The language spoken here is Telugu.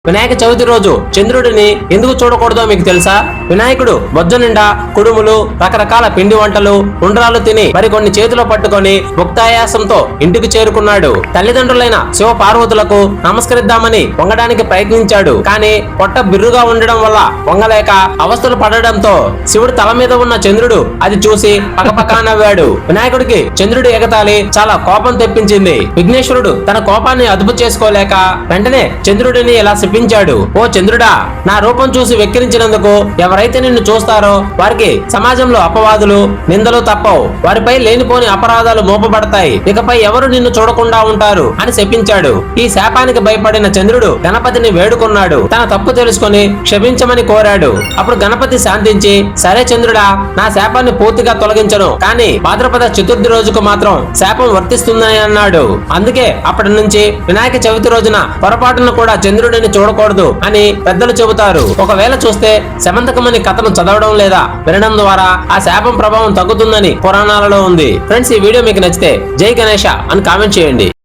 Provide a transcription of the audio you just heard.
వినాయక చవితి రోజు చంద్రుడిని ఎందుకు చూడకూడదో మీకు తెలుసా? వినాయకుడు బొజ్జ నిండా కుడుములు, రకరకాల పిండి వంటలు, ఉండ్రాలు తిని మరికొన్ని చేతిలో పట్టుకొని భుక్తాయాసంతో ఇంటికి చేరుకున్నాడు. తల్లిదండ్రులైన శివ పార్వతులకు నమస్కరిద్దామని వంగడానికి ప్రయత్నించాడు. కానీ పొట్ట బిర్రుగా ఉండడం వల్ల వంగలేక అవస్థలు పడడంతో శివుడి తల మీద ఉన్న చంద్రుడు అది చూసి పకపకా నవ్వాడు. వినాయకుడికి చంద్రుడి ఎగతాళి చాలా కోపం తెప్పించింది. విఘ్నేశ్వరుడు తన కోపాన్ని అదుపు చేసుకోలేక వెంటనే చంద్రుడిని ఇలా శపించాడు. ఓ చంద్రుడా, నా రూపం చూసి వెక్కిరించినందుకు ఎవరైతే నిన్ను చూస్తారో వారికి సమాజంలో అపవాదులు, నిందలు తప్పవు. వారిపై లేనిపోని అపరాధాలు మోపబడతాయి. ఇకపై ఎవరు నిన్ను చూడకుండా ఉంటారు అని శపించాడు. ఈ శాపానికి భయపడిన చంద్రుడు గణపతిని వేడుకున్నాడు. తన తప్పు తెలుసుకొని క్షమించమని కోరాడు. అప్పుడు గణపతి శాంతించి, సరే చంద్రుడా, నా శాపాన్ని పూర్తిగా తొలగించను, కానీ భాద్రపద చతుర్థి రోజుకు మాత్రం శాపం వర్తిస్తుందని అన్నాడు. అందుకే అప్పటి నుంచి వినాయక చవితి రోజున పొరపాటును కూడా చంద్రుడిని చూడకూడదు అని పెద్దలు చెబుతారు. ఒకవేళ చూస్తే శమంతకమని కథను చదవడం లేదా వినడం ద్వారా ఆ శాపం ప్రభావం తగ్గుతుందని పురాణాలలో ఉంది. ఫ్రెండ్స్, ఈ వీడియో మీకు నచ్చితే జై గణేష అని కామెంట్ చేయండి.